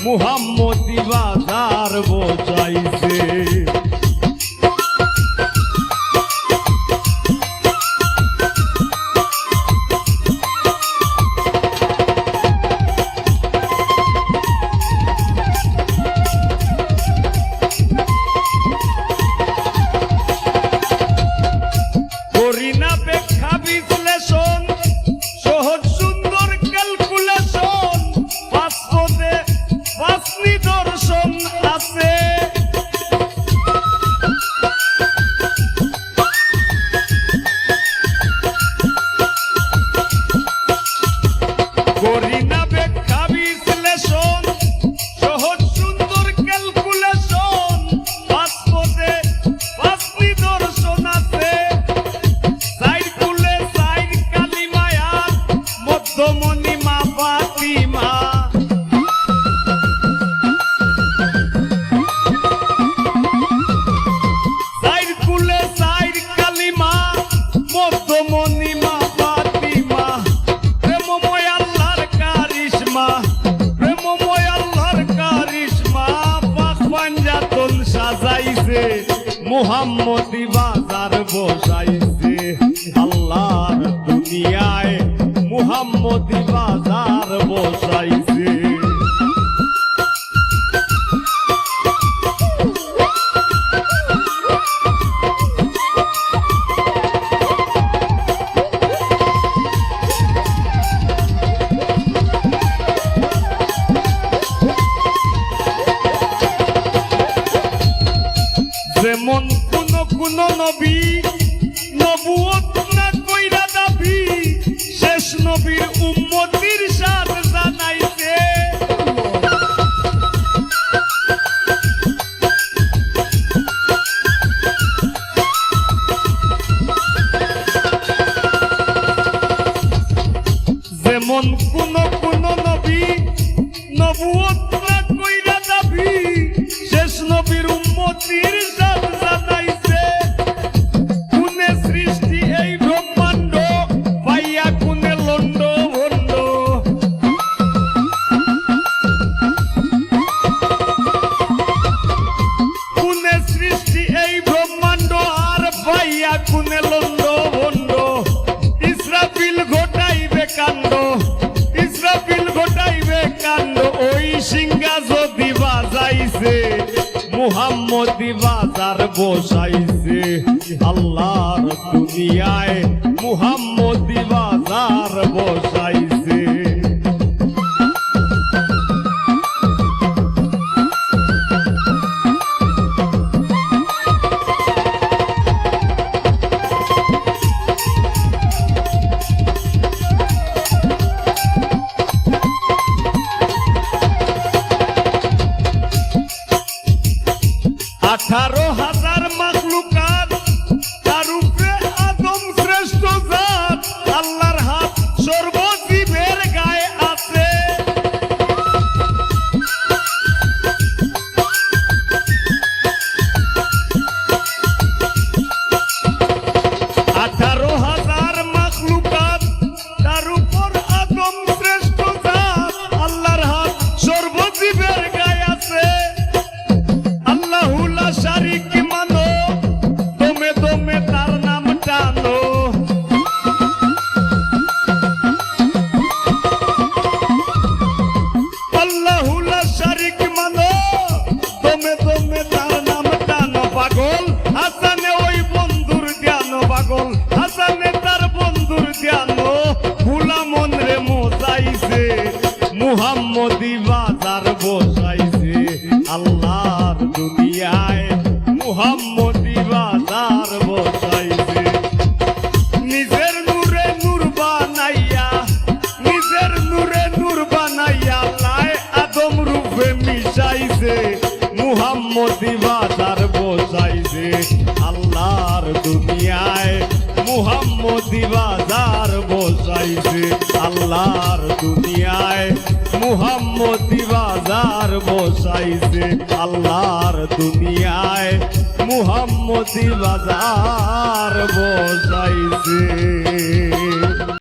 মুহাম্মদি বাজার বসাইছে। করি না ব্যাখ্যা বিশ্লেষণ, সহজ সুন্দর ক্যালকুলেশন, পাঁচ পদে পাঁচ নিদর্শন আছে। করি না ব্যাখ্যা বিশ্লেষণ, সহজ সুন্দর ক্যালকুলেশন, পাঁচ পদে পাঁচ নিদর্শন আছে। মধ্যমণিমা ফাতিমা, সাইর কুলে সাইর কালিমা, মধ্যমণিমা ফাতিমা। প্রেমময় আল্লাহর কারিশমা, প্রেমময় আল্লাহর কারিশমা, পাক পাঞ্জাতন সাজাইছে, মুহাম্মদি বাজার বসাইছে। আল্লাহর দুনিয়ায় মুহাম্মদি বাজার বসাইছে। যেমন কোন নবী নবুয়ত না কইরা দাবি, শেষ নবীর উম্মতির সাথ জানাইছে। যেমন কোন নবী নবুয়ত না কইরা দাবি, শেষ নবীর উম্মতির সাথ জানাইছে। কোনে সৃষ্টি এই ব্রহ্মাণ্ড, পাইয়া কোনে লন্ড ভণ্ড। কোনে সৃষ্টি এই ব্রহ্মাণ্ড, আর পাইয়া কোনে লন্ড ভণ্ড। ইসরাফিল ঘটাইবে কাণ্ড, ইসরাফিল ঘটাইবে কাণ্ড। ওই সিংহা যদি বাজাইছে, মুহাম্মদি বাজার বসাইছে। আল্লাহর দুনিয়ায় মুহাম্মদি বাজার বসাইছে। আঠারো হাজার মাখলুকাত, তার উপরে আদম শ্রেষ্ঠ জাত। আল্লাহর হাত সর্বজীবের গায়ে আছে। আঠারো হাজার মাখলুকাত, তার উপর আদম শ্রেষ্ঠ জাত। আল্লাহর হাত সর্বজীবের গায়ে আছে। আল্লাহুল্লাহ শারিক মানো, দমে দমে তার নাম টানো। আল্লাহুল্লাহ শারিক মানো, দমে দমে তার নাম টানো। পাগল হাসানে ওই বন্ধুর ধ্যান, পাগল হাসানে তার বন্ধুর ধ্যান। ভুলা মন রে মোজাইছে, মুহাম্মদি বাজার বসাইছে। আল্লাহর দুনিয়ায় মুহাম্মদি বাজার বসাইছে। নিজের নূরে নূর বানাইয়া, নিজের নূরে নূর বানাইয়া, লাই আদম রূপে মিশাইছে, মুহাম্মদি বাজার বসাইছে। আল্লাহর দুনিয়ায় মুহাম্মদি বাজার বসাইছে। আল্লাহর দুনিয়ায় মুহাম্মদি বাজার বসাইছে। আল্লাহর দুনিয়ায় মুহাম্মদি বাজার বসাইছে।